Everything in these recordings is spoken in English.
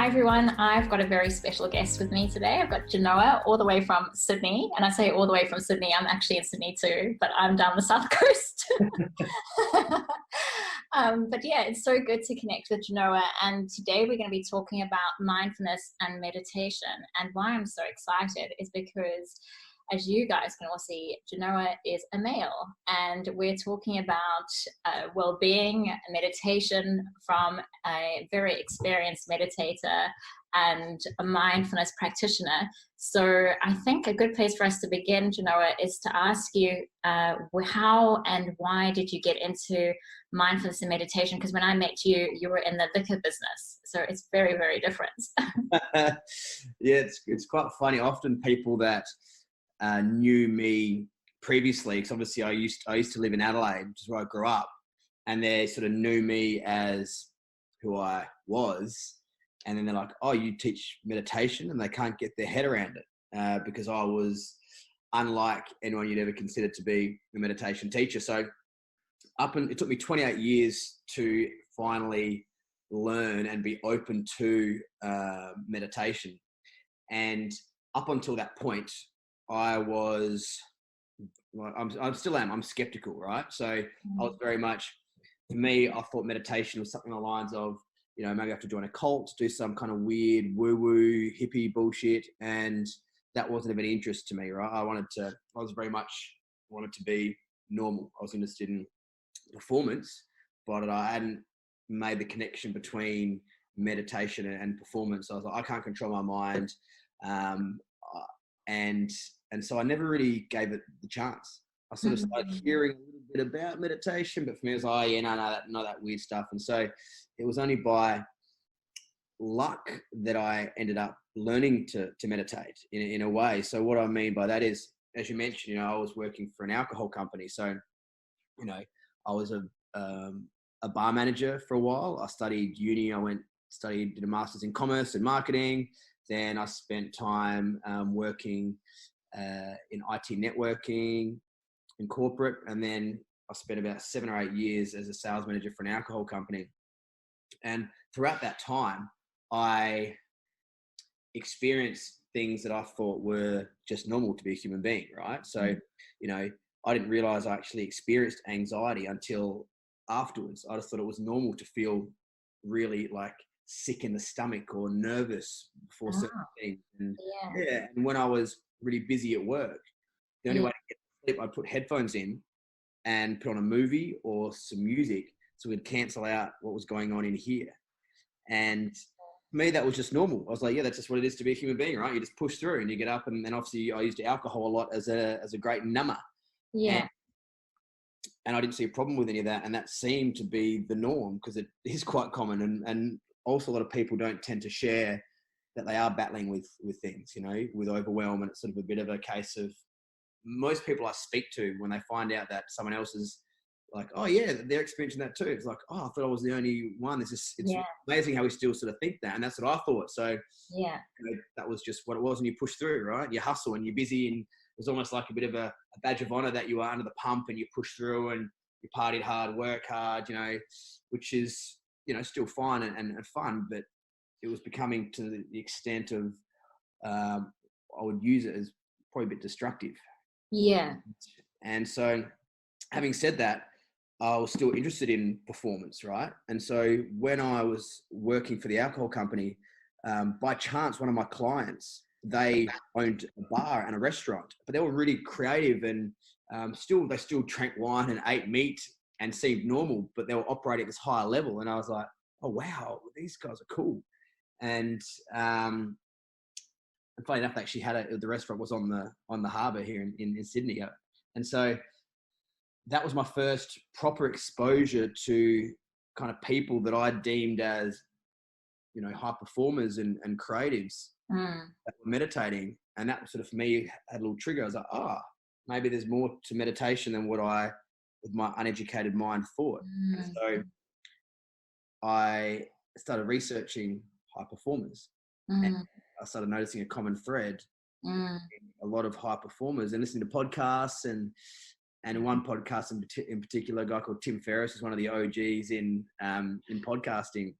Hi everyone, I've got a very special guest with me today. I've got Janoah all the way from Sydney, and I say all the way from Sydney, I'm actually in Sydney too, but I'm down the south coast. But yeah, it's so good to connect with Janoah, and today we're going to be talking about mindfulness and meditation. And why I'm so excited is because, as you guys can all see, Janoah is a male, and we're talking about well-being, meditation from a very experienced meditator and a mindfulness practitioner. So I think a good place for us to begin, Janoah, is to ask you how and why did you get into mindfulness and meditation? Because when I met you, you were in the liquor business. So it's very, very different. Yeah, it's quite funny. Often people that knew me previously, because obviously I used to live in Adelaide, which is where I grew up, and they sort of knew me as who I was, and then they're like, "Oh, you teach meditation," and they can't get their head around it because I was unlike anyone you'd ever consider to be a meditation teacher. So it took me 28 years to finally learn and be open to meditation, and up until that point, I was, well, I'm still am. I'm skeptical, right? So I was very much, for me, I thought meditation was something along the lines of, maybe I have to join a cult, do some kind of weird woo-woo hippie bullshit, and that wasn't of any interest to me, right? I was very much wanted to be normal. I was interested in performance, but I hadn't made the connection between meditation and performance. So I was like, I can't control my mind. And so I never really gave it the chance. I sort of started hearing a little bit about meditation, but for me it was like, oh yeah, no, that weird stuff. And so it was only by luck that I ended up learning to meditate in a way. So what I mean by that is, as you mentioned, I was working for an alcohol company. So, I was a bar manager for a while. I studied uni. Did a master's in commerce and marketing. Then I spent time working in IT networking in corporate. And then I spent about 7 or 8 years as a sales manager for an alcohol company. And throughout that time, I experienced things that I thought were just normal to be a human being, right? So, I didn't realize I actually experienced anxiety until afterwards. I just thought it was normal to feel really like sick in the stomach or nervous before certain things. And and when I was really busy at work, the only way to get sleep, I'd put headphones in and put on a movie or some music so we'd cancel out what was going on in here. And for me, that was just normal. I was like, yeah, that's just what it is to be a human being, right? You just push through and you get up, and then obviously I used alcohol a lot as a great number. Yeah. And I didn't see a problem with any of that. And that seemed to be the norm because it is quite common. And also a lot of people don't tend to share that they are battling with things, with overwhelm. And it's sort of a bit of a case of most people I speak to, when they find out that someone else is like, oh yeah, they're experiencing that too. It's like, oh, I thought I was the only one. It's amazing how we still sort of think that. And that's what I thought. So that was just what it was. And you push through, right? You hustle and you're busy, and it was almost like a bit of a badge of honor that you were under the pump and you push through and you partied hard, work hard, which is, still fine and fun, but it was becoming to the extent of, I would use it as probably a bit destructive. Yeah. And so having said that, I was still interested in performance, right? And so when I was working for the alcohol company, by chance, one of my clients, they owned a bar and a restaurant, but they were really creative and they still drank wine and ate meat and seemed normal, but they were operating at this higher level. And I was like, oh wow, these guys are cool. And funny enough, they actually the restaurant was on the harbour here in Sydney. And so that was my first proper exposure to kind of people that I deemed as, high performers and creatives that were meditating. And that sort of, for me, had a little trigger. I was like, maybe there's more to meditation than what I, with my uneducated mind, thought. And so I started researching high performers. And I started noticing a common thread in a lot of high performers, and listening to podcasts and one podcast in particular, a guy called Tim Ferriss is one of the OGs in podcasting.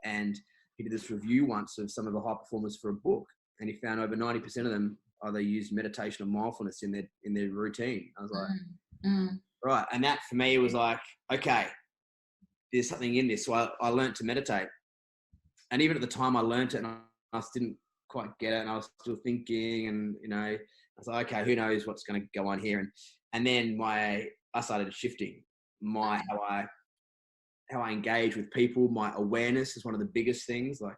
And he did this review once of some of the high performers for a book, and he found over 90% of them either used meditation or mindfulness in their routine. I was like, right. And that for me was like, okay, there's something in this. So I learned to meditate. And even at the time I learned it and I didn't quite get it, and I was still thinking, and, you know, I was like, okay, who knows what's going to go on here. And then I started shifting how I engage with people. My awareness is one of the biggest things. Like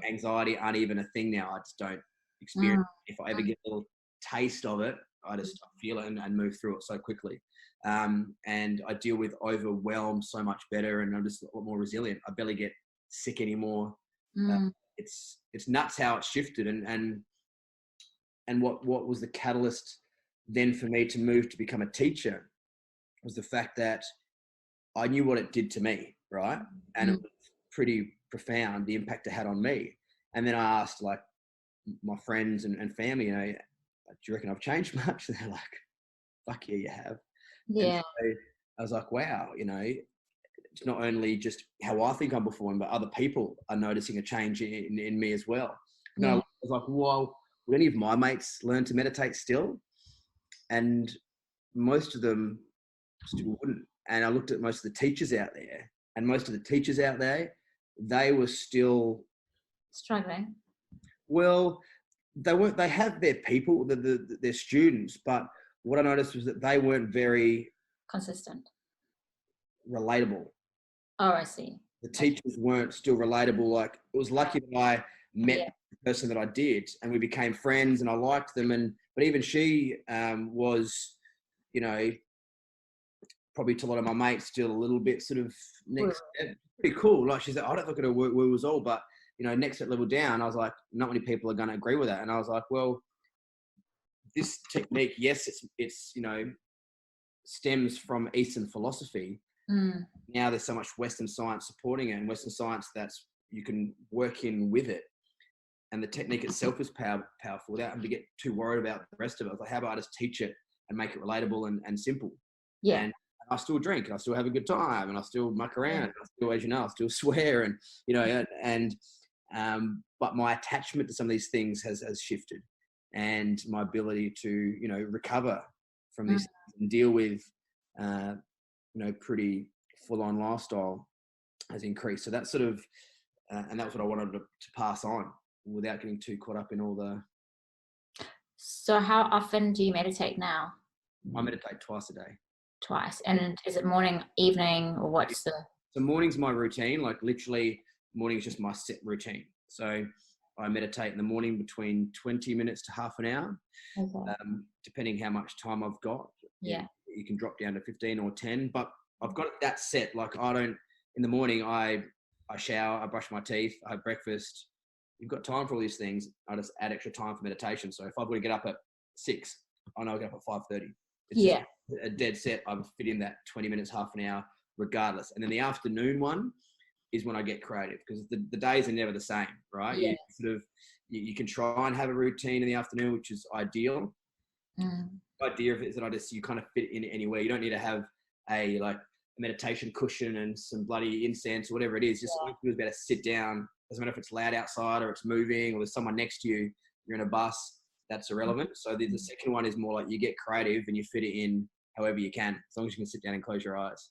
anxiety aren't even a thing now. I just don't experience it. If I ever get a little taste of it, I just feel it and move through it so quickly. And I deal with overwhelm so much better, and I'm just a lot more resilient. I barely get sick anymore. It's nuts how it's shifted, and what was the catalyst then for me to move to become a teacher was the fact that I knew what it did to me, right? And it was pretty profound, the impact it had on me. And then I asked, like, my friends and family, you know, do you reckon I've changed much? And they're like, fuck yeah, you have. Yeah. So I was like, wow, you know, it's not only just how I think I'm performing, but other people are noticing a change in me as well. And I was like, well, would any of my mates learn to meditate still? And most of them still wouldn't. And I looked at most of the teachers out there, and most of the teachers out there, they were still struggling. Well, they have their people, their students, but what I noticed was that they weren't very consistent, relatable. Oh, I see. The teachers weren't still relatable. Like, it was lucky that I met the person that I did, and we became friends, and I liked them. But even she was, you know, probably to a lot of my mates still a little bit sort of next step. Pretty cool. Like, she's like, I don't look at her work was all, but, you know, next level down, I was like, not many people are going to agree with that. And I was like, well, this technique, yes, it's you know, stems from Eastern philosophy. Now there's so much Western science supporting it, and Western science that's you can work in with it. And the technique itself is powerful without having to get too worried about the rest of it. I was like, how about I just teach it and make it relatable and simple? Yeah. And I still drink, and I still have a good time, and I still muck around, and I still, as you know, I still swear, and, you know, but my attachment to some of these things has shifted, and my ability to, you know, recover from these things and deal with, you know, pretty full-on lifestyle has increased. So that's sort of, and that's what I wanted to pass on without getting too caught up in all the. So how often do you meditate now? I meditate twice a day. Twice. And is it morning, evening, or what's the? So morning's my routine. Like, literally, morning is just my set routine. So I meditate in the morning between 20 minutes to half an hour, depending how much time I've got. Yeah. You can drop down to 15 or 10, but I've got that set. Like, I don't, in the morning, I shower, I brush my teeth, I have breakfast. You've got time for all these things. I just add extra time for meditation. So if I've got to get up at 6, I know I'll get up at 5:30. It's just a dead set. I fit in that 20 minutes, half an hour, regardless. And then the afternoon one is when I get creative, because the days are never the same, right? Yeah. You can try and have a routine in the afternoon, which is ideal. The idea of it is that you kind of fit in anywhere. You don't need to have a meditation cushion and some bloody incense or whatever it is. Just it's better sit down. Doesn't matter if it's loud outside or it's moving or there's someone next to you. You're in a bus. That's irrelevant. So the second one is more like you get creative and you fit it in however you can, as long as you can sit down and close your eyes.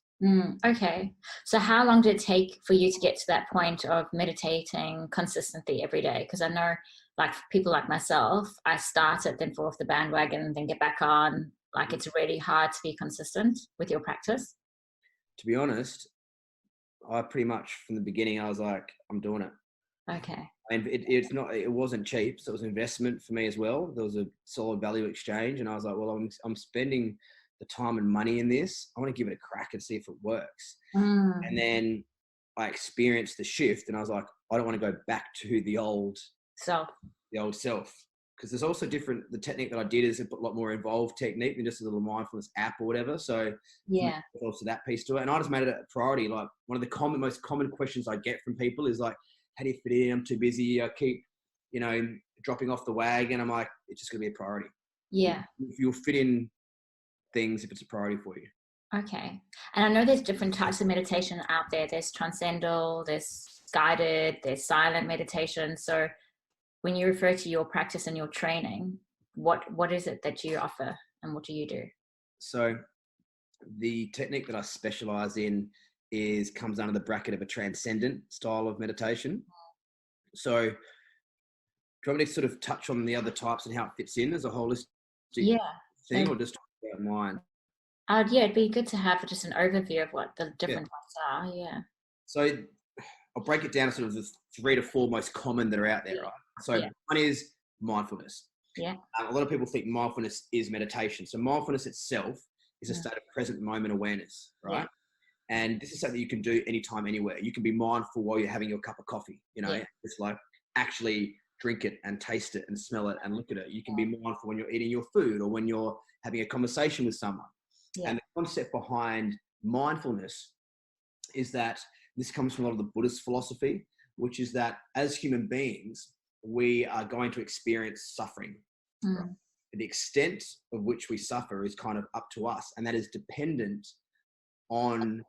Okay. So how long did it take for you to get to that point of meditating consistently every day? Because I know, like, people like myself, I started, then fall off the bandwagon, and then get back on. Like, it's really hard to be consistent with your practice. To be honest, I pretty much from the beginning, I was like, I'm doing it. Okay. And it wasn't cheap. So it was an investment for me as well. There was a solid value exchange. And I was like, well, I'm spending the time and money in this. I want to give it a crack and see if it works. And then I experienced the shift, and I was like, I don't want to go back to the old self. Because there's also the technique that I did is a lot more involved technique than just a little mindfulness app or whatever. So there's also that piece to it. And I just made it a priority. Like, one of the most common questions I get from people is like, how do you fit in? I'm too busy. I keep, you know, dropping off the wagon. I'm like, it's just going to be a priority. Yeah. You'll fit in things if it's a priority for you. Okay. And I know there's different types of meditation out there. There's transcendental, there's guided, there's silent meditation. So when you refer to your practice and your training, what is it that you offer and what do you do? So the technique that I specialize in comes under the bracket of a transcendent style of meditation. So do you want me to sort of touch on the other types and how it fits in as a holistic thing, or just talk about mine? Yeah, it'd be good to have just an overview of what the different types are. Yeah. So I'll break it down to sort of the 3 to 4 most common that are out there, right? So one is mindfulness. Yeah. A lot of people think mindfulness is meditation. So mindfulness itself is a state of present moment awareness, right? Yeah. And this is something you can do anytime, anywhere. You can be mindful while you're having your cup of coffee, it's like actually drink it and taste it and smell it and look at it. You can be mindful when you're eating your food or when you're having a conversation with someone. Yeah. And the concept behind mindfulness is that this comes from a lot of the Buddhist philosophy, which is that as human beings, we are going to experience suffering. Right? The extent of which we suffer is kind of up to us, and that is dependent on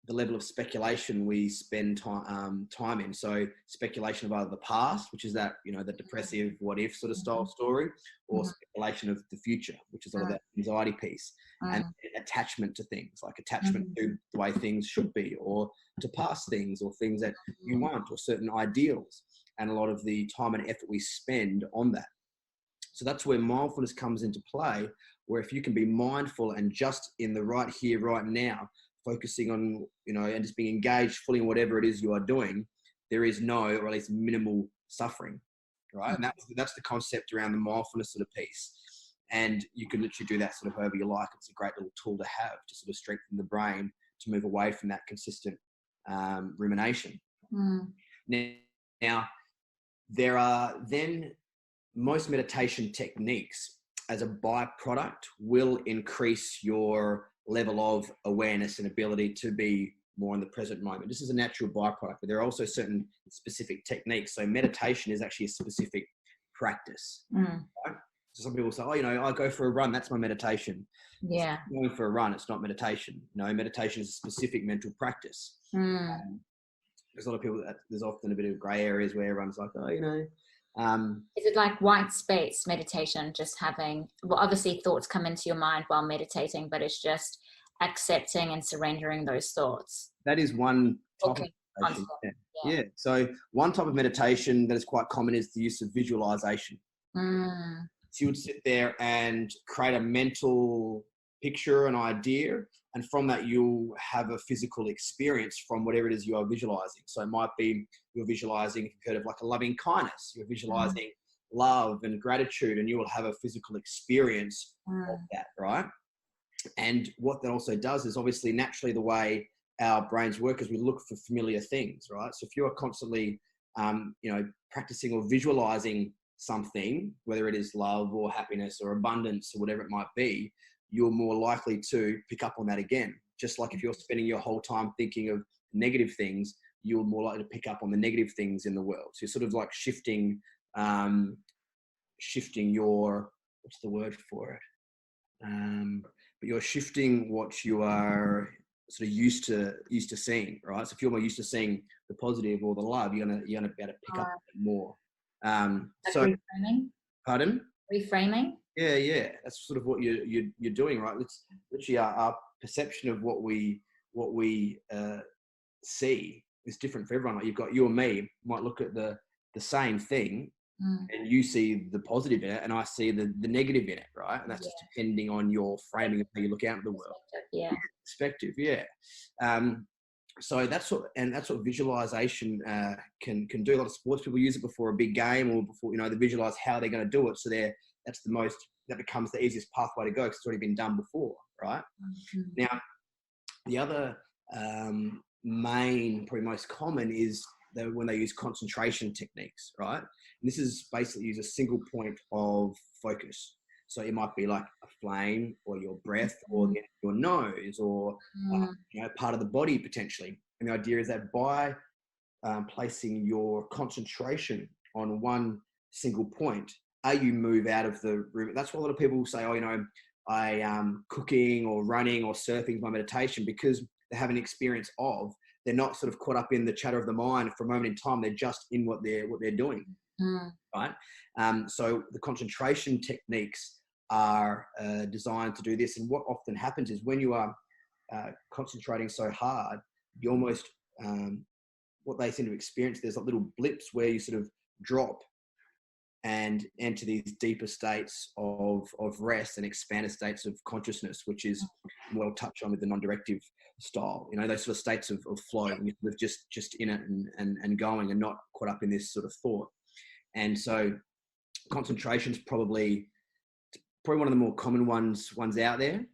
the level of speculation we spend time in. So speculation of either the past, which is that, the depressive what if sort of style story, or speculation of the future, which is sort of that anxiety piece, and attachment to things, like attachment to the way things should be, or to past things, or things that you want, or certain ideals, and a lot of the time and effort we spend on that. So that's where mindfulness comes into play, where if you can be mindful and just in the right here, right now, focusing on, and just being engaged fully in whatever it is you are doing, there is no, or at least minimal suffering, right? And that's the concept around the mindfulness sort of piece. And you can literally do that sort of however you like. It's a great little tool to have to sort of strengthen the brain to move away from that consistent rumination. Now, there are then most meditation techniques as a byproduct will increase your level of awareness and ability to be more in the present moment. This is a natural byproduct, but there are also certain specific techniques. So meditation is actually a specific practice. Right? So some people say, I go for a run, that's my meditation. Yeah. Going for a run, it's not meditation. No, meditation is a specific mental practice. There's a lot of people that there's often a bit of gray areas where everyone's like, is it like white space meditation, just having, well, obviously thoughts come into your mind while meditating, but it's just accepting and surrendering those thoughts? That is one type of meditation. Yeah. So one type of meditation that is quite common is the use of visualization. So you would sit there and create a mental picture, an idea, and from that you'll have a physical experience from whatever it is you are visualizing. So it might be you're visualizing, if you've heard of like a loving kindness, you're visualizing love and gratitude, and you will have a physical experience of that, right? And what that also does is obviously naturally the way our brains work is we look for familiar things, right? So if you are constantly, practicing or visualizing something, whether it is love or happiness or abundance or whatever it might be, you're more likely to pick up on that again. Just like if you're spending your whole time thinking of negative things, you're more likely to pick up on the negative things in the world. So you're sort of like shifting your, what's the word for it? But you're shifting what you are sort of used to seeing, right? So if you're more used to seeing the positive or the love, you're gonna be able to pick up more. So reframing. Pardon? Reframing. Yeah. That's sort of what you're doing, right? It's literally our perception of what we see is different for everyone. Like you've got you and me might look at the same thing, and you see the positive in it, and I see the negative in it, right? And that's just depending on your framing of how you look out at the world. Perspective. So that's what visualization can do. A lot of sports people use it before a big game or before they visualize how they're going to do it. So that becomes the easiest pathway to go because it's already been done before, right? Now, the other main, probably most common is when they use concentration techniques, right? And this is basically use a single point of focus. So it might be like a flame or your breath or your nose or part of the body potentially. And the idea is that by placing your concentration on one single point, you move out of the room. That's why a lot of people say, I cooking or running or surfing is my meditation, because they have an experience of they're not sort of caught up in the chatter of the mind for a moment in time. They're just in what they're doing, right? So the concentration techniques are designed to do this. And what often happens is when you are concentrating so hard, you almost, what they seem to experience, there's like little blips where you sort of drop and enter these deeper states of rest and expanded states of consciousness, which is well touched on with the non-directive style. You know, those sort of states of flow, and you're just in it and going and not caught up in this sort of thought. And so concentration is probably one of the more common ones out there.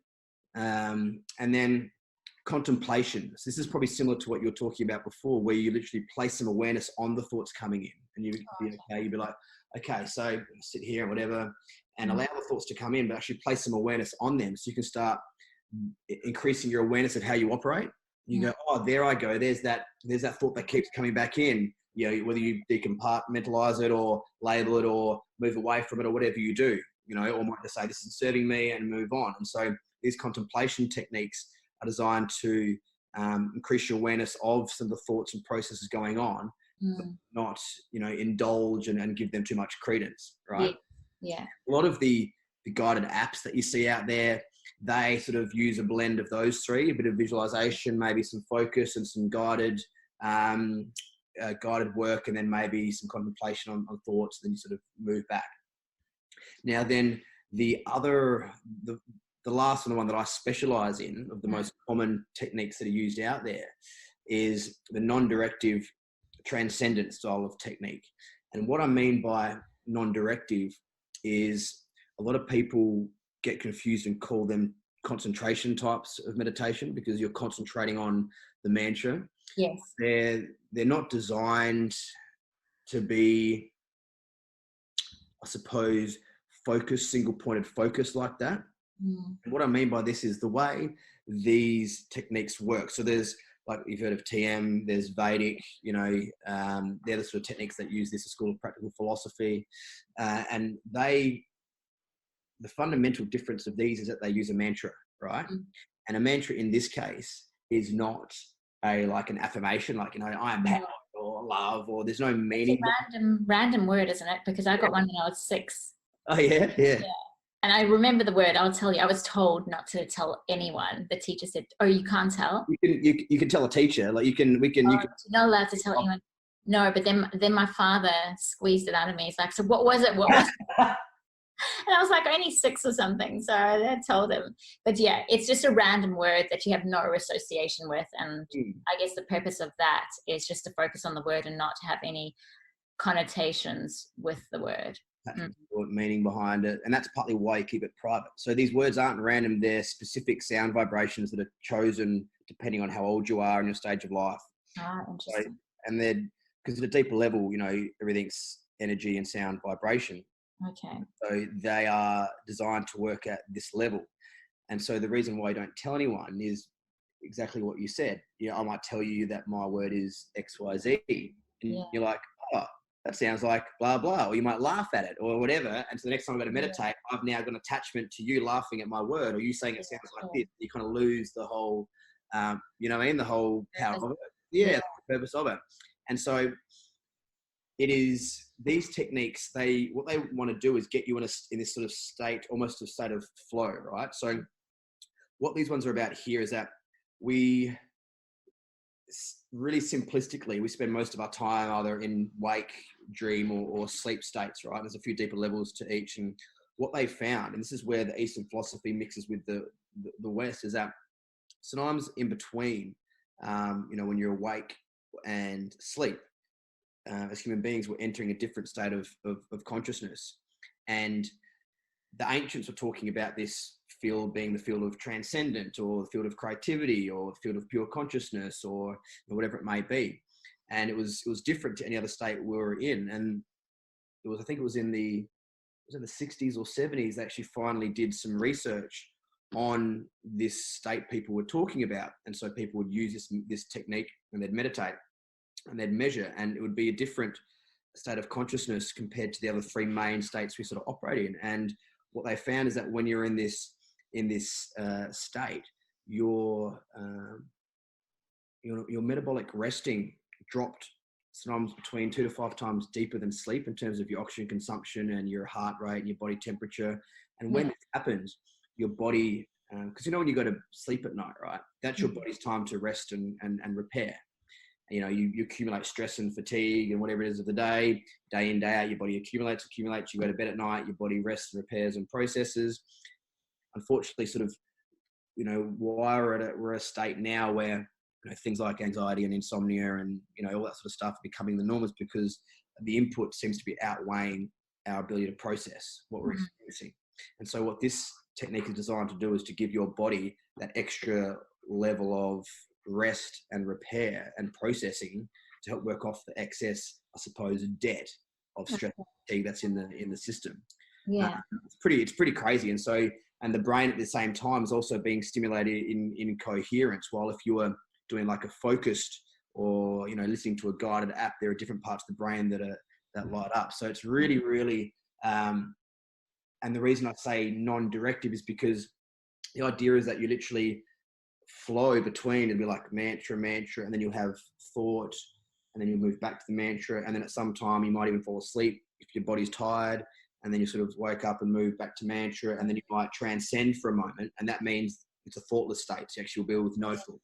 And then contemplation. So this is probably similar to what you were talking about before, where you literally place some awareness on the thoughts coming in, and you'd be okay. You'd be like, okay, so sit here and whatever, and allow the thoughts to come in, but actually place some awareness on them, so you can start increasing your awareness of how you operate. You go, oh, there I go. There's that thought that keeps coming back in. You know, whether you decompartmentalize it or label it or move away from it or whatever you do, you know, or might just say this isn't serving me and move on. And so these contemplation techniques are designed to increase your awareness of some of the thoughts and processes going on, but not, you know, indulge and give them too much credence, right? Yeah. A lot of the guided apps that you see out there, they sort of use a blend of those three: a bit of visualization, maybe some focus and some guided work, and then maybe some contemplation on thoughts, and then you sort of move back. Now then, the last one, the one that I specialize in, of the most common techniques that are used out there, is the non-directive transcendent style of technique. And what I mean by non-directive is a lot of people get confused and call them concentration types of meditation, because you're concentrating on the mantra. Yes. They're not designed to be, I suppose, single pointed focus like that. And what I mean by this is the way these techniques work. So there's, like, you've heard of TM, there's Vedic, you know, they're the sort of techniques that use this, a school of practical philosophy. And the fundamental difference of these is that they use a mantra, right? And a mantra in this case is not like an affirmation, like, you know, I am power or love, or there's no meaning. It's a random word, isn't it? Because I got one when I was 6. Oh yeah. And I remember the word. I'll tell you, I was told not to tell anyone. The teacher said, "Oh, you can't tell." You can tell a teacher, like you're not allowed to tell anyone. No, but then my father squeezed it out of me. He's like, "So what was it? What was it?" And I was like, only 6 or something. So I told him. But yeah, it's just a random word that you have no association with. And I guess the purpose of that is just to focus on the word and not to have any connotations with the word. Meaning behind it. And that's partly why you keep it private. So these words aren't random. They're specific sound vibrations that are chosen depending on how old you are in your stage of life. Interesting. So, and they're, because at a deeper level, you know, everything's energy and sound vibration. Okay. So they are designed to work at this level. And so the reason why I don't tell anyone is exactly what you said. You know, I might tell you that my word is XYZ, and you're like, oh, that sounds like blah, blah, or you might laugh at it or whatever. And so the next time I'm going to meditate, I've now got an attachment to you laughing at my word, or you saying it sounds like this. You kind of lose the whole, you know what I mean? The whole power of it. Yeah, the purpose of it. And so it is, these techniques, what they want to do is get you in this sort of state, almost a state of flow, right? So what these ones are about here is that we really simplistically, we spend most of our time either in wake, dream, or sleep states, right? There's a few deeper levels to each. And what they found, and this is where the Eastern philosophy mixes with the West, is that sometimes in between, you know, when you're awake and sleep, as human beings, we're entering a different state of consciousness. And the ancients were talking about this field being the field of transcendent, or the field of creativity, or the field of pure consciousness, or whatever it may be. And it was different to any other state we were in. And it was, I think it was in the 60s or 70s, they actually finally did some research on this state people were talking about. And so people would use this technique, and they'd meditate and they'd measure, and it would be a different state of consciousness compared to the other 3 main states we sort of operate in. And what they found is that when you're in this state, your your metabolic resting dropped sometimes between 2 to 5 times deeper than sleep in terms of your oxygen consumption and your heart rate and your body temperature. And when this happens, your body, because when you go to sleep at night, right, that's your body's time to rest and repair. You accumulate stress and fatigue and whatever it is of the day in, day out, your body accumulates, you go to bed at night, your body rests, repairs and processes. Unfortunately, sort of, why we're at a state now where things like anxiety and insomnia and all that sort of stuff are becoming the norm, is because the input seems to be outweighing our ability to process what we're experiencing. And so what this technique is designed to do is to give your body that extra level of rest and repair and processing to help work off the excess, I suppose, debt of stress and fatigue that's in the system. It's pretty crazy. And the brain at the same time is also being stimulated in coherence. While if you were doing like a focused or listening to a guided app, there are different parts of the brain that light up. So it's really, really and the reason I say non-directive is because the idea is that you literally flow between and be like mantra, and then you'll have thought, and then you'll move back to the mantra, and then at some time you might even fall asleep if your body's tired, and then you sort of wake up and move back to mantra, and then you might transcend for a moment, and that means it's a thoughtless state. So actually you'll be with no thought.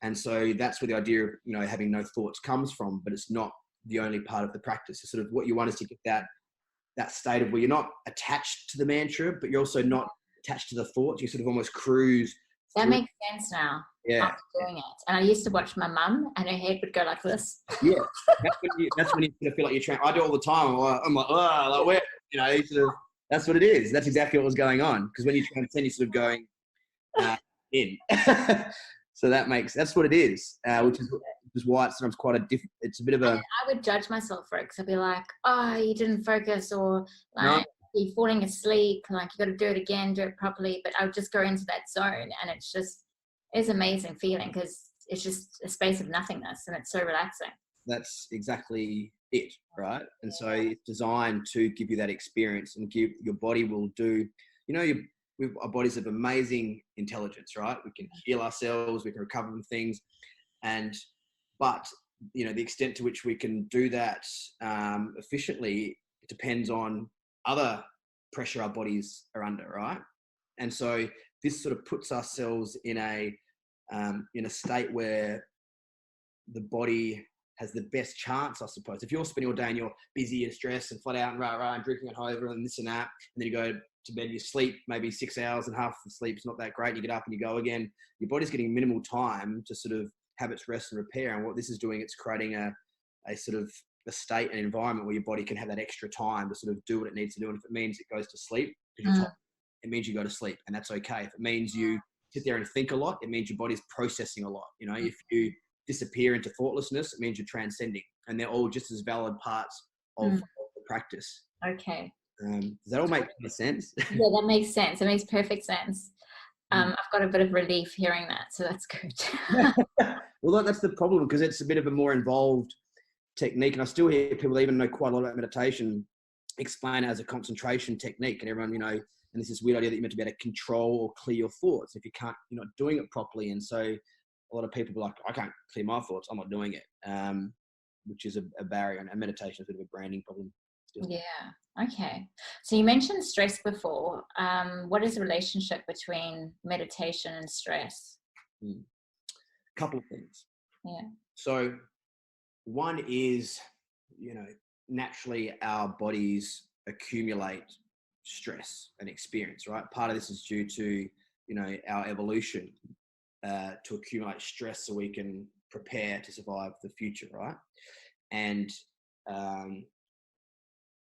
And so that's where the idea of having no thoughts comes from, but it's not the only part of the practice. So sort of what you want is to get that state of where you're not attached to the mantra, but you're also not attached to the thoughts. You sort of almost cruise. That makes sense now. Yeah. After doing it. And I used to watch my mum and her head would go like this. Yeah. That's when you sort of feel like you're trying. I do it all the time. I'm like, oh, like where, sort of, that's what it is. That's exactly what was going on. Because when you transcend, you're sort of going in. So that's what it is, which is why it's sometimes quite it's a bit of a... I would judge myself for it, because I'd be like, oh, you didn't focus, or like you're falling asleep, like you got to do it again, do it properly. But I would just go into that zone, and it's amazing feeling, because it's just a space of nothingness, and it's so relaxing. That's exactly it, right? And so it's designed to give you that experience, and your body will do, our bodies have amazing intelligence, right? We can heal ourselves, we can recover from things, but the extent to which we can do that efficiently, it depends on other pressure our bodies are under, right? And so this sort of puts ourselves in a state where the body has the best chance, I suppose. If you're spending all day and you're busy and stressed and flat out and rah and drinking at home and this and that, and then you go to bed, you sleep maybe 6 hours and half the sleep's not that great, you get up and you go again, your body's getting minimal time to sort of have its rest and repair. And what this is doing, it's creating a sort of a state and environment where your body can have that extra time to sort of do what it needs to do. And if it means it goes to sleep, because you're tired, it means you go to sleep, and that's okay. If it means you sit there and think a lot, it means your body's processing a lot. If you disappear into thoughtlessness, it means you're transcending, and they're all just as valid parts of the practice. Okay. Does that all make sense? Yeah, that makes sense. It makes perfect sense. I've got a bit of relief hearing that, so that's good. Well, that's the problem, because it's a bit of a more involved technique, and I still hear people even know quite a lot about meditation explain it as a concentration technique, and everyone, and there's this weird idea that you're meant to be able to control or clear your thoughts. If you're not doing it properly, and so a lot of people are like, I can't clear my thoughts, I'm not doing it, which is a barrier, and meditation is a bit of a branding problem still. Yeah. Okay. So you mentioned stress before. What is the relationship between meditation and stress? Couple of things. Yeah. So one is, naturally our bodies accumulate stress and experience, right? Part of this is due to, our evolution to accumulate stress so we can prepare to survive the future, right? And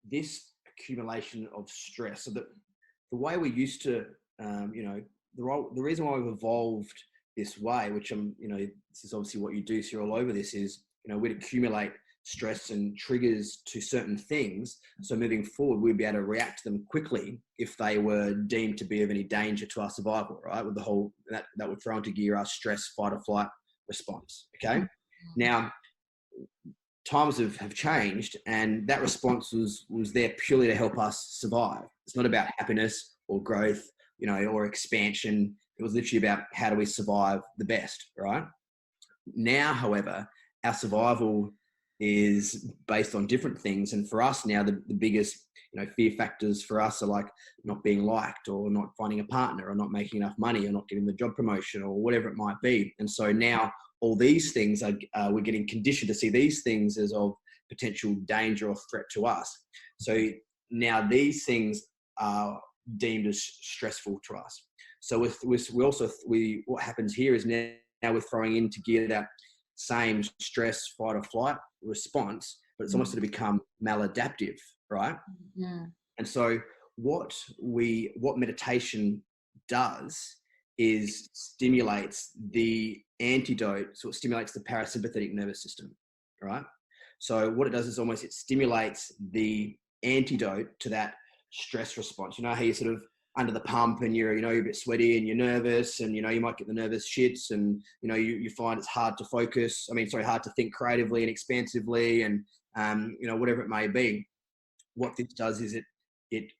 this accumulation of stress, so that the way we used to, the reason why we've evolved this way, which this is obviously what you do, so you're all over this, is, we'd accumulate stress and triggers to certain things. So moving forward, we'd be able to react to them quickly if they were deemed to be of any danger to our survival, right? With the whole, that would throw into gear our stress, fight or flight response, okay? Now, times have changed, and that response was there purely to help us survive. It's not about happiness or growth, or expansion. It was literally about how do we survive the best, right? Now, however, our survival is based on different things. And for us now, the biggest, fear factors for us are like not being liked, or not finding a partner, or not making enough money, or not getting the job promotion, or whatever it might be. And so now all these things we're getting conditioned to see these things as of potential danger or threat to us. So now these things are deemed as stressful to us. So what happens here is now we're throwing into gear that same stress, fight or flight response, but it's almost to become maladaptive, right? Yeah. And so what meditation does is stimulates the antidote, so it stimulates the parasympathetic nervous system, right? So what it does is it stimulates the antidote to that stress response. You know how you're sort of under the pump and you're a bit sweaty and you're nervous, and you might get the nervous shits, and you find it's hard to focus. Hard to think creatively and expansively, and whatever it may be. What this does is it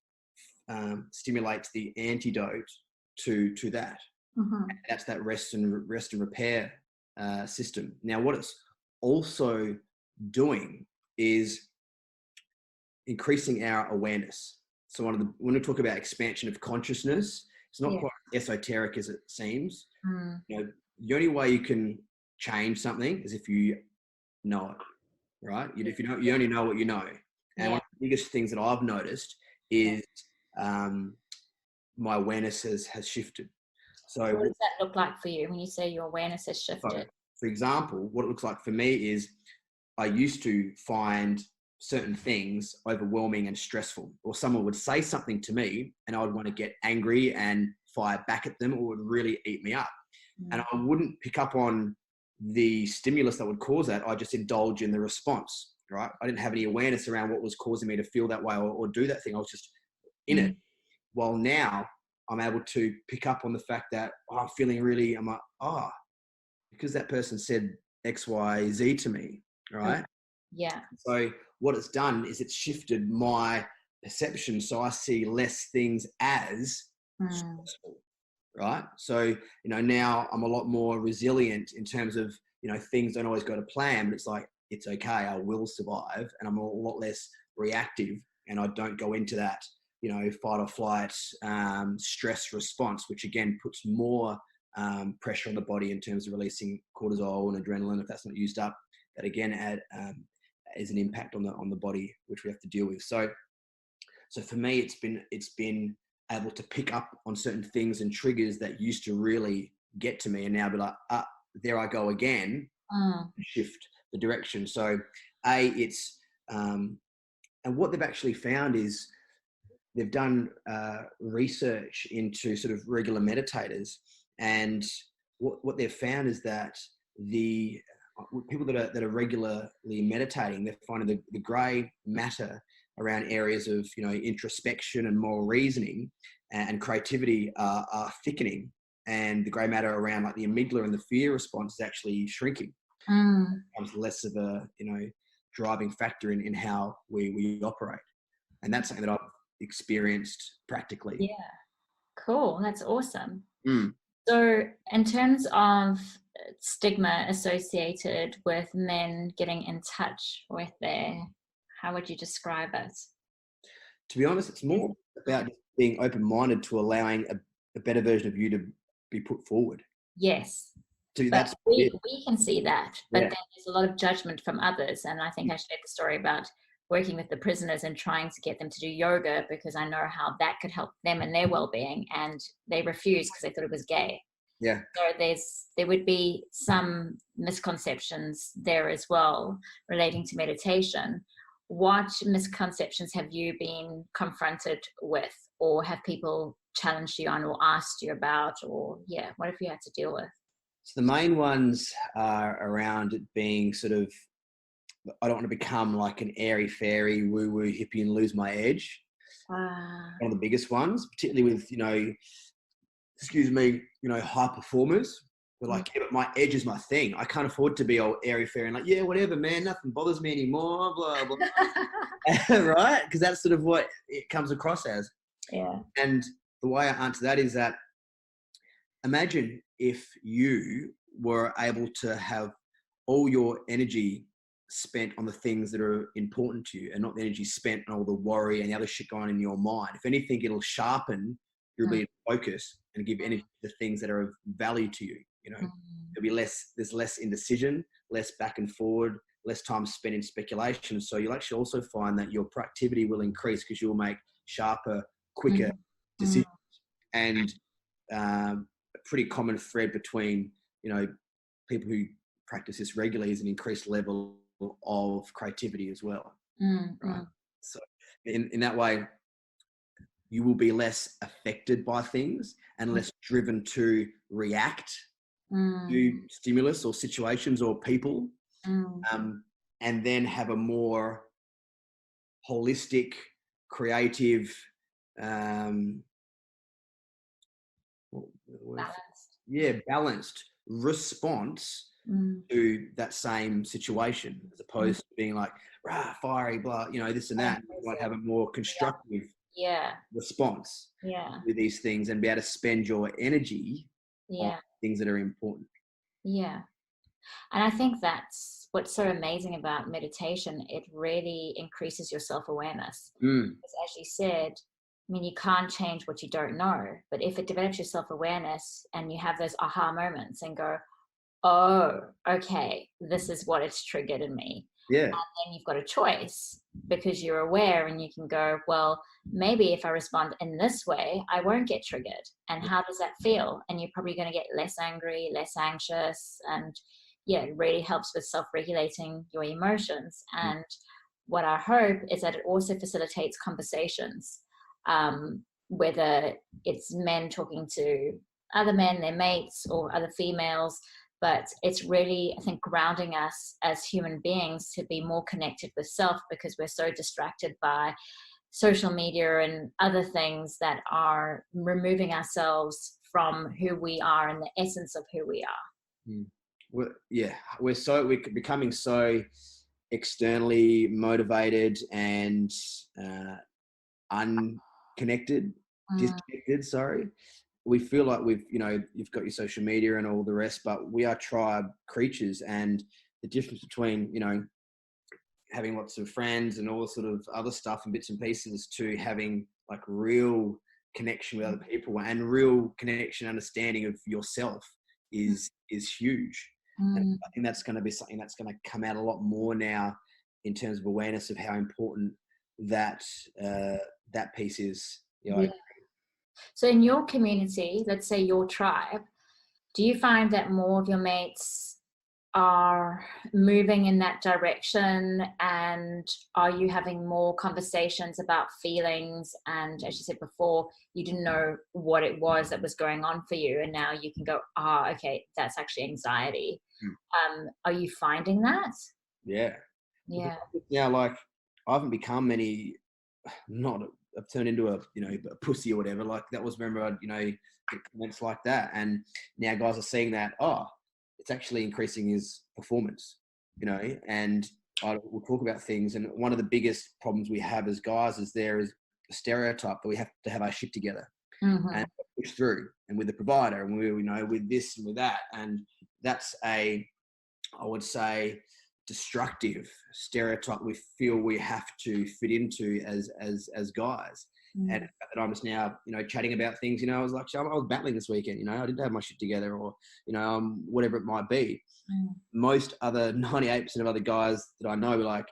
stimulates the antidote to that. Mm-hmm. That's that rest and repair system. Now, what it's also doing is increasing our awareness. So when we talk about expansion of consciousness, it's not quite esoteric as it seems. The only way you can change something is if you know it, right? If you don't, you only know what you know. And one of the biggest things that I've noticed is my awareness has shifted. So what does that look like for you when you say your awareness has shifted? So, for example, what it looks like for me is I used to find certain things overwhelming and stressful, or someone would say something to me and I would want to get angry and fire back at them, or would really eat me up. And I wouldn't pick up on the stimulus that would cause that. I just indulge in the response, right? I didn't have any awareness around what was causing me to feel that way or do that thing. I was just in it. While now I'm able to pick up on the fact that I'm feeling really, I'm like, because that person said X, Y, Z to me, right? Yeah. So what it's done is it's shifted my perception. So I see less things as stressful, right? So, now I'm a lot more resilient in terms of, things don't always go to plan, but it's like, it's okay, I will survive. And I'm a lot less reactive, and I don't go into that, fight or flight, stress response, which again puts more pressure on the body in terms of releasing cortisol and adrenaline. If that's not used up, that again is an impact on the body, which we have to deal with. So for me, it's been able to pick up on certain things and triggers that used to really get to me, and now be like, there I go again, shift the direction. So it's and what they've actually found is they've done research into sort of regular meditators, and what they've found is that the people that are regularly meditating, they're finding the grey matter around areas of introspection and moral reasoning and creativity are thickening, and the grey matter around like the amygdala and the fear response is actually shrinking. Becomes less of a driving factor in how we operate, and that's something that I've experienced practically. Yeah, cool. That's awesome. So in terms of stigma associated with men getting in touch with how would you describe it? To be honest, it's more about just being open-minded to allowing a better version of you to be put forward. Yes. But we can see that, but then there's a lot of judgment from others. And I think I shared the story about working with the prisoners and trying to get them to do yoga because I know how that could help them and their well-being, and they refused because they thought it was gay. Yeah. So there would be some misconceptions there as well relating to meditation. What misconceptions have you been confronted with, or have people challenged you on or asked you about, or what have you had to deal with? So the main ones are around it being sort of, I don't want to become like an airy fairy woo-woo hippie and lose my edge. One of the biggest ones, particularly with, high performers. They're like, but my edge is my thing. I can't afford to be all airy fairy and like, whatever, man, nothing bothers me anymore, blah, blah. Right? Because that's sort of what it comes across as. Yeah. And the way I answer that is that imagine if you were able to have all your energy spent on the things that are important to you and not the energy spent on all the worry and the other shit going on in your mind. If anything, it'll sharpen your ability to focus and give energy to the things that are of value to you. You know, there'll be there's less indecision, less back and forward, less time spent in speculation. So you'll actually also find that your productivity will increase because you'll make sharper, quicker decisions. And a pretty common thread between, you know, people who practice this regularly is an increased level of creativity as well. Right. So in that way, you will be less affected by things and less driven to react to stimulus or situations or people, and then have a more holistic, creative, balanced response to that same situation, as opposed to being like, rah, fiery, blah, you know, this and that. You might have a more constructive response to these things and be able to spend your energy on things that are important. Yeah. And I think that's what's so amazing about meditation. It really increases your self-awareness. Because as you said, I mean, you can't change what you don't know, but if it develops your self-awareness and you have those aha moments and go, oh, okay, this is what it's triggered in me. Yeah. And then you've got a choice because you're aware, and you can go, well, maybe if I respond in this way, I won't get triggered. And how does that feel? And you're probably going to get less angry, less anxious. And yeah, it really helps with self-regulating your emotions. And what I hope is that it also facilitates conversations, whether it's men talking to other men, their mates, or other females. But it's really, I think, grounding us as human beings to be more connected with self, because we're so distracted by social media and other things that are removing ourselves from who we are and the essence of who we are. We're becoming so externally motivated and disconnected. We feel like you've got your social media and all the rest, but we are tribe creatures. And the difference between, you know, having lots of friends and all sort of other stuff and bits and pieces to having like real connection with other people and real connection, understanding of yourself is huge. And I think that's going to be something that's going to come out a lot more now in terms of awareness of how important that piece is. You know, So in your community, let's say your tribe, do you find that more of your mates are moving in that direction? And are you having more conversations about feelings? And as you said before, you didn't know what it was that was going on for you. And now you can go, okay, that's actually anxiety. Are you finding that? Yeah. Yeah. Now, like, I haven't become I've turned into a pussy or whatever. Like that was, remember, I'd, get comments like that. And now guys are seeing that, it's actually increasing his performance, and we'll talk about things. And one of the biggest problems we have as guys is there is a stereotype that we have to have our shit together and push through, and with the provider, and with this and with that. And that's I would say, destructive stereotype we feel we have to fit into as guys. And that I'm just now chatting about things, I was like, I was battling this weekend, I didn't have my shit together, or whatever it might be. Most other 98% of other guys that I know were like,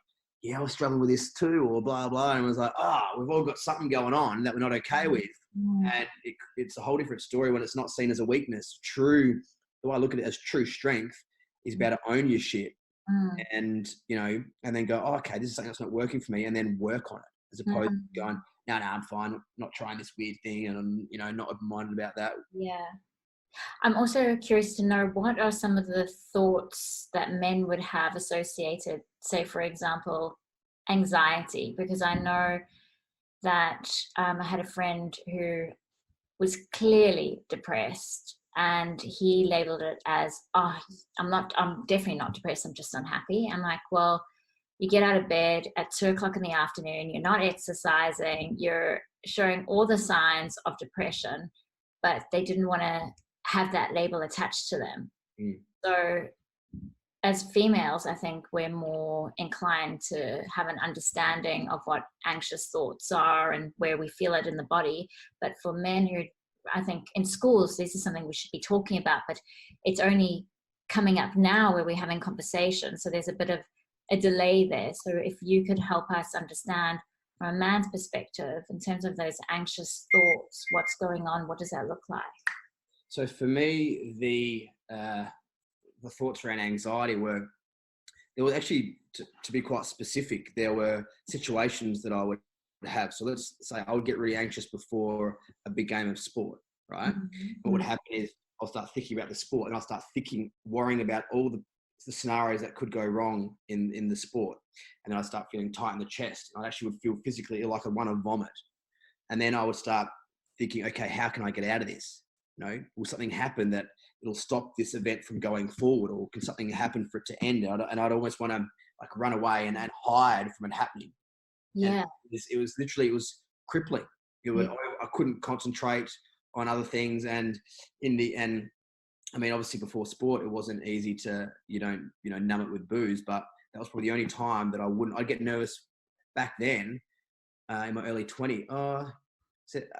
I was struggling with this too, or blah blah, and I was like, we've all got something going on that we're not okay with. And it's a whole different story when it's not seen as a weakness. The way I look at it as true strength is about to own your shit. And and then go, okay, this is something that's not working for me, and then work on it, as opposed to going, no, I'm fine, I'm not trying this weird thing, and I'm not open-minded about that. Yeah. I'm also curious to know, what are some of the thoughts that men would have associated, say, for example, anxiety? Because I know that I had a friend who was clearly depressed, and he labeled it as, I'm definitely not depressed, I'm just unhappy. I'm like, well, you get out of bed at 2:00 in the afternoon, you're not exercising, you're showing all the signs of depression, but they didn't want to have that label attached to them. Mm. So as females, I think we're more inclined to have an understanding of what anxious thoughts are and where we feel it in the body. But for men who, I think in schools, this is something we should be talking about, but it's only coming up now where we're having conversations. So there's a bit of a delay there. So if you could help us understand from a man's perspective, in terms of those anxious thoughts, what's going on, what does that look like? So for me, the thoughts around anxiety there was actually, to be quite specific, there were situations that I would have. So let's say I would get really anxious before a big game of sport, right? Mm-hmm. What would happen is I'll start thinking about the sport, and I'll start worrying about all the scenarios that could go wrong in the sport. And then I start feeling tight in the chest. I actually would feel physically ill, like I want to vomit. And then I would start thinking, okay, how can I get out of this? Will something happen that it'll stop this event from going forward, or can something happen for it to end? And I'd almost want to like run away and hide from it happening. Yeah. And it was crippling. I couldn't concentrate on other things. And I mean, obviously before sport, it wasn't easy to, numb it with booze, but that was probably the only time that I'd get nervous back then, in my early 20s,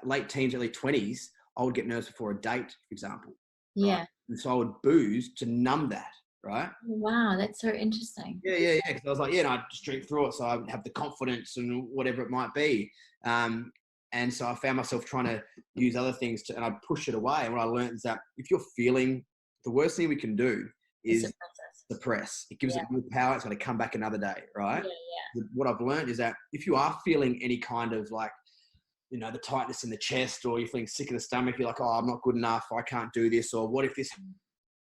late teens, early 20s. I would get nervous before a date, for example. Yeah. Right? And so I would booze to numb that, right? Wow, that's so interesting. Yeah. Because I was like, I'd just drink through it, so I would have the confidence and whatever it might be. And so I found myself trying to use other things and I'd push it away. And what I learned is that if you're feeling, the worst thing we can do is suppress. It gives it more power. It's going to come back another day, right? Yeah. What I've learned is that if you are feeling any kind of like, the tightness in the chest, or you're feeling sick in the stomach, you're like, oh, I'm not good enough, I can't do this, or what if this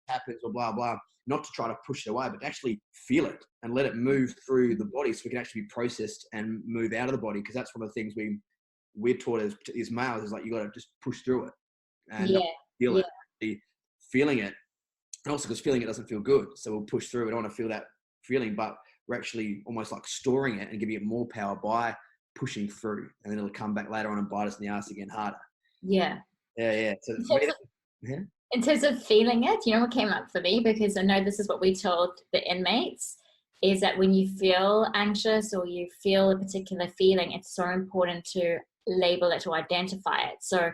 happens, or blah, blah, not to try to push it away, but to actually feel it and let it move through the body so we can actually be processed and move out of the body. Because that's one of the things we're taught as males is like, you got to just push through it and not feel it, feeling it. And also because feeling it doesn't feel good. So we'll push through. We don't want to feel that feeling, but we're actually almost like storing it and giving it more power by pushing through, and then it'll come back later on and bite us in the ass again harder. Yeah. So in terms of feeling it, what came up for me, because I know this is what we told the inmates, is that when you feel anxious or you feel a particular feeling, it's so important to label it or identify it. So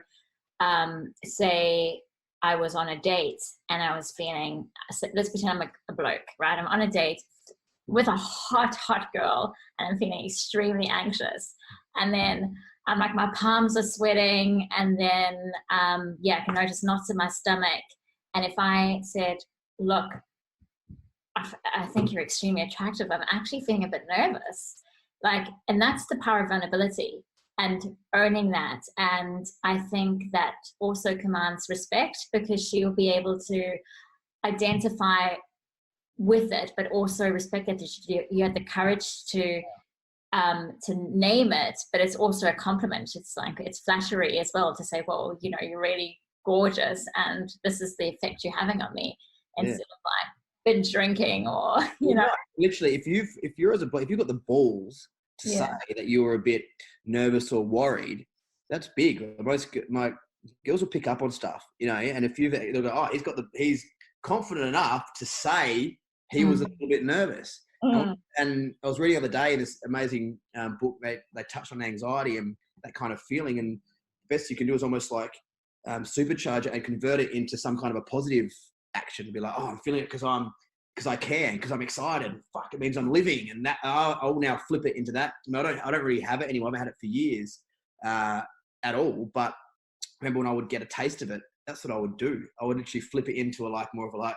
say I was on a date and I was feeling, let's pretend I'm a bloke, right? I'm on a date with a hot girl and I'm feeling extremely anxious. And then I'm like, my palms are sweating, and then, I can notice knots in my stomach. And if I said, look, I think you're extremely attractive, I'm actually feeling a bit nervous. And that's the power of vulnerability and owning that. And I think that also commands respect, because she will be able to identify with it, but also respect that you had the courage to name it, but it's also a compliment. It's like, it's flattery as well to say, well, you're really gorgeous and this is the effect you're having on me, instead of like binge drinking or, literally, if you've got the balls to say that you were a bit nervous or worried, that's big. My girls will pick up on stuff, and if they'll go, oh, he's confident enough to say he was a little bit nervous. And I was reading the other day this amazing book. They touched on anxiety and that kind of feeling, and the best you can do is almost like supercharge it and convert it into some kind of a positive action. Be like, oh, I'm feeling it because I'm excited. Fuck, it means I'm living, and that I'll now flip it into that. I don't really have it anymore. I haven't had it for years at all. But remember when I would get a taste of it, that's what I would do. I would actually flip it into more of a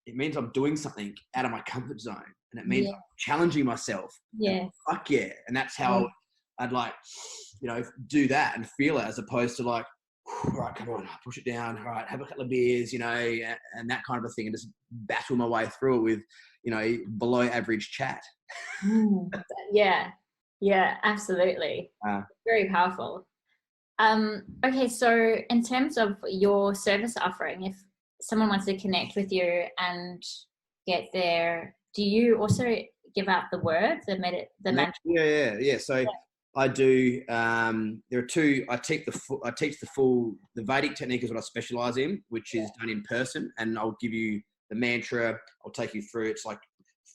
it means I'm doing something out of my comfort zone, and it means I'm challenging myself. Yeah. Fuck yeah. And that's how I'd do that and feel it, as opposed to like, all right, come on, push it down. All right, have a couple of beers, and that kind of a thing, and just battle my way through it with, below average chat. Yeah, absolutely. Very powerful. Okay, so in terms of your service offering, if someone wants to connect with you and get there, do you also give out the word, the mantra? Yeah. So I do. There are two. I teach the Vedic technique is what I specialize in, which is done in person, and I'll give you the mantra. I'll take you through. It's like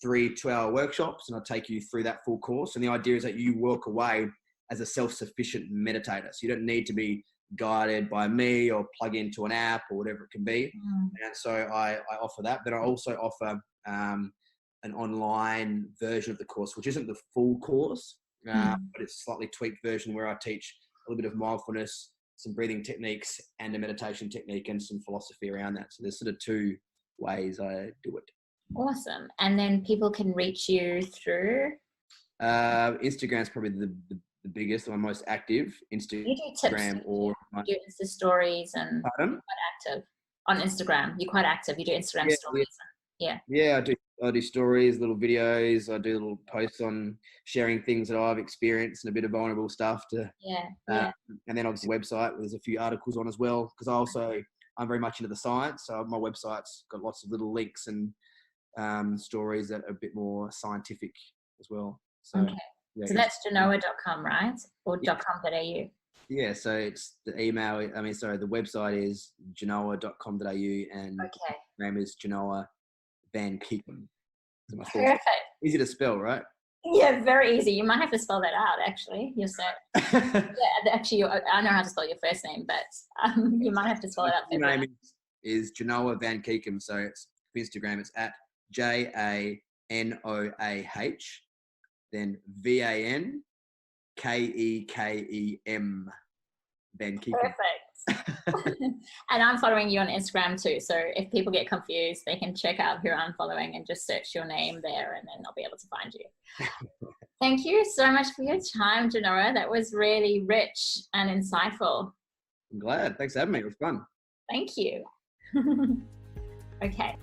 3 2-hour workshops, and I'll take you through that full course. And the idea is that you walk away as a self-sufficient meditator. So you don't need to be guided by me or plug into an app or whatever it can be. And so I offer that, but I also offer an online version of the course, which isn't the full course, but it's a slightly tweaked version where I teach a little bit of mindfulness, some breathing techniques, and a meditation technique, and some philosophy around that. So there's sort of 2 ways I do it. Awesome. And then people can reach you through? Instagram's probably the biggest, the most active. Instagram, you do tips, or you do Insta stories, and pardon? Quite active on Instagram. You're quite active. You do Instagram stories. Yeah, I do stories, little videos. I do little posts on sharing things that I've experienced and a bit of vulnerable stuff to. And then obviously website, there's a few articles on as well, because I'm very much into the science. So my website's got lots of little links and stories that are a bit more scientific as well. So, so that's Janoah.com, right? Or .com.au? Yeah, so it's the email. The website is janoah.com.au, and Instagram is Janoah Van Keekum. Perfect. Easy to spell, right? Yeah, very easy. You might have to spell that out, actually. Actually, I know how to spell your first name, but you might have to spell it out. My name is Janoah Van Keekum, so it's Instagram. It's at JANOAH, then VANKEKEM, Van Keekum. Perfect. And I'm following you on Instagram too. So if people get confused, they can check out who I'm following and just search your name there, and then they'll be able to find you. Thank you so much for your time, Janoah. That was really rich and insightful. I'm glad. Thanks for having me. It was fun. Thank you. Okay.